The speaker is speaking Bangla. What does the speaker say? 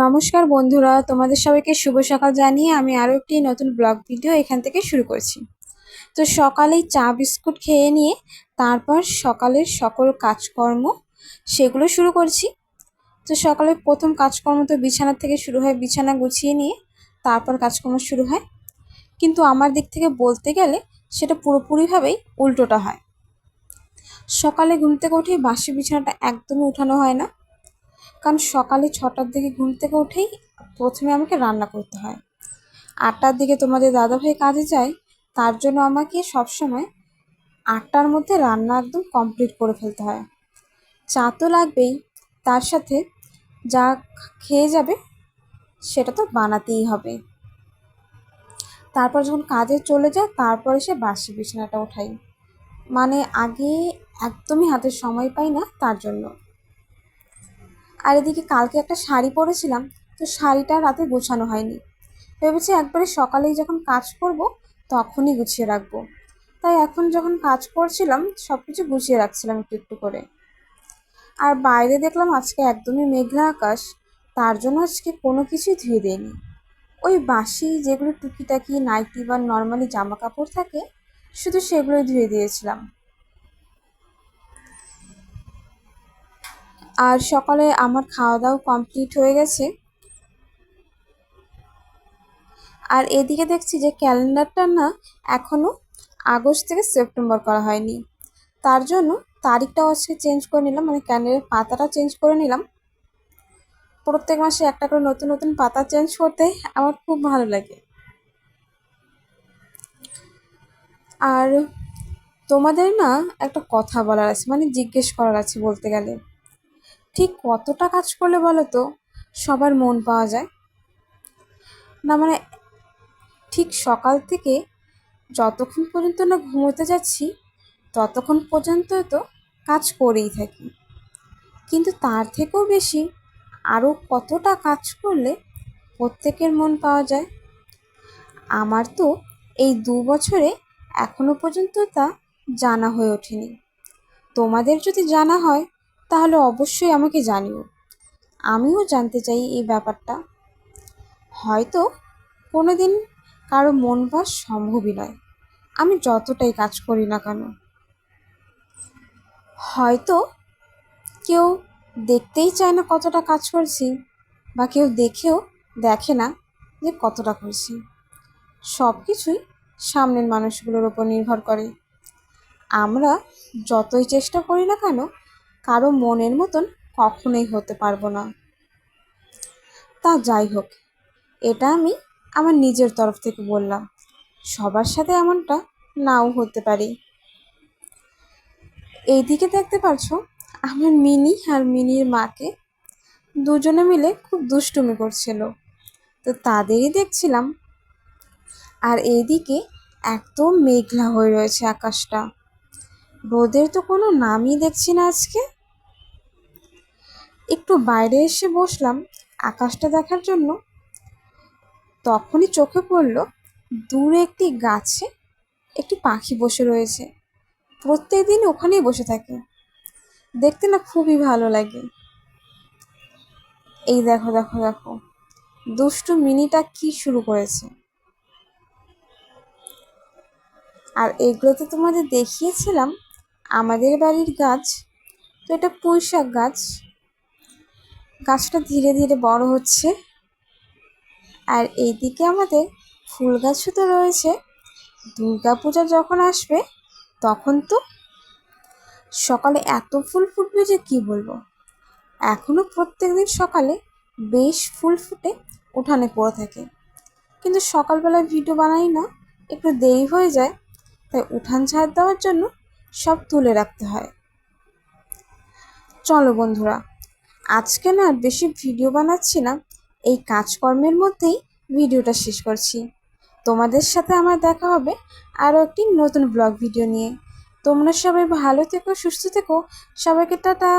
নমস্কার বন্ধুরা, তোমাদের সবাইকে শুভ সকাল জানিয়ে আমি আরও একটি নতুন ব্লগ ভিডিও এখান থেকে শুরু করছি। তো সকালেই চা বিস্কুট খেয়ে নিয়ে তারপর সকালের সকল কাজকর্ম সেগুলো শুরু করছি। তো সকালের প্রথম কাজকর্ম তো বিছানা থেকে শুরু হয়, বিছানা গুছিয়ে নিয়ে তারপর কাজকর্ম শুরু হয়। কিন্তু আমার দিক থেকে বলতে গেলে সেটা পুরোপুরিভাবেই উল্টোটা হয়। সকালে ঘুম থেকে উঠেই বাসি বিছানাটা একদমই উঠানো হয় না, কারণ সকালে 6টার দিকে ঘুম থেকে উঠেই প্রথমে আমাকে রান্না করতে হয়। 8টার দিকে তোমাদের দাদাভাই কাজে যায়, তার জন্য আমাকে সবসময় 8টার মধ্যে রান্না একদম কমপ্লিট করে ফেলতে হয়। চা তো লাগবেই, তার সাথে যা খেয়ে যাবে সেটা তো বানাতেই হবে। তারপর যখন কাজে চলে যায় তারপর এসে বাসি বিছানাটা ওঠাই, মানে আগে একদমই হাতে সময় পাই না তার জন্য। আর এদিকে কালকে একটা শাড়ি পরেছিলাম, তো শাড়িটা রাতে গোছানো হয়নি। ভেবেছি একবারে সকালেই যখন কাজ করব তখনই গুছিয়ে রাখবো। তাই এখন যখন কাজ করছিলাম সব কিছু গুছিয়ে রাখছিলাম একটু একটু করে। আর বাইরে দেখলাম আজকে একদমই মেঘলা আকাশ, তার জন্য আজকে কোনো কিছুই ধুয়ে দেয়নি। ওই বাসি যেগুলো টুকিটাকি নাইটি বা নর্মালি জামা কাপড় থাকে শুধু সেগুলোই ধুয়ে দিয়েছিলাম। আর সকালে আমার খাওয়া দাওয়া কমপ্লিট হয়ে গেছে। আর এদিকে দেখছি যে ক্যালেন্ডারটা না এখনও আগস্ট থেকে সেপ্টেম্বর করা হয়নি, তার জন্য তারিখটাও আজকে চেঞ্জ করে নিলাম, মানে ক্যালেন্ডারের পাতাটা চেঞ্জ করে নিলাম। প্রত্যেক মাসে একটা করে নতুন নতুন পাতা চেঞ্জ করতে আমার খুব ভালো লাগে। আর তোমাদের না একটা কথা বলার আছে, মানে জিজ্ঞেস করার আছে বলতে গেলে, ঠিক কতটা কাজ করলে বলো তো সবার মন পাওয়া যায়? না মানে ঠিক সকাল থেকে যতক্ষণ পর্যন্ত না ঘুমোতে যাচ্ছি ততক্ষণ পর্যন্ত তো কাজ করেই থাকি, কিন্তু তার থেকেও বেশি আরও কতটা কাজ করলে প্রত্যেকের মন পাওয়া যায়? আমার তো এই 2 বছরে এখনো পর্যন্ত তা জানা হয়ে ওঠেনি। তোমাদের যদি জানা হয় তাহলে অবশ্যই আমাকে জানিও, আমিও জানতে চাই এই ব্যাপারটা। হয়তো কোনো দিন কারো মন পাওয়া সম্ভবই নয়, আমি যতটাই কাজ করি না কেন। হয়তো কেউ দেখতেই চায় না কতটা কাজ করছি, বা কেউ দেখে না যে কতটা করছি। সব কিছুই সামনের মানুষগুলোর ওপর নির্ভর করে। আমরা যতই চেষ্টা করি না কেন কারো মনের মতন কখনোই হতে পারবো না। তা যাই হোক, এটা আমি আমার নিজের তরফ থেকে বললাম, সবার সাথে এমনটা নাও হতে পারে। এইদিকে দেখতে পারছো আমার মিনি আর মিনির মাকে দুজনে মিলে খুব দুষ্টুমি করছিল, তো তাদেরই দেখছিলাম। আর এইদিকে একদম মেঘলা হয়ে রয়েছে আকাশটা, রোদের তো কোনো নামই দেখছি না আজকে। একটু বাইরে এসে বসলাম আকাশটা দেখার জন্য, তখনই চোখে পড়ল দূরে একটি গাছে একটি পাখি বসে রয়েছে। প্রত্যেক দিন ওখানেই বসে থাকে, দেখতে না খুবই ভালো লাগে। এই দেখো দেখো দেখো, দুষ্টু মিনিটা কি শুরু করেছে। আর এগুলো তো তোমাদের দেখিয়েছিলাম আমাদের বাড়ির গাছ, তো এটা পুঁইশাক গাছ। গাছটা ধীরে ধীরে বড় হচ্ছে। আর এইদিকে আমাদের ফুল গাছও তো রয়েছে। দুর্গাপূজা যখন আসবে তখন তো সকালে এত ফুল ফুটবে যে কি বলবো। এখনও প্রত্যেক দিন সকালে বেশ ফুল ফুটে উঠানে পড়ে থাকে, কিন্তু সকালবেলায় ভিডিও বানাই না, একটু দেরি হয়ে যায়, তাই উঠান ঝাড় দেওয়ার জন্য সব তুলে রাখতে হয়। চলো বন্ধুরা, আজকে না বেশি ভিডিও বানাচ্ছি না, এই কাজকর্মের মধ্যেই ভিডিওটা শেষ করছি। তোমাদের সাথে আমার দেখা হবে আরও একটি নতুন ব্লগ ভিডিও নিয়ে। তোমরা সবাই ভালো থেকো, সুস্থ থেকো। সবাইকে টাটা।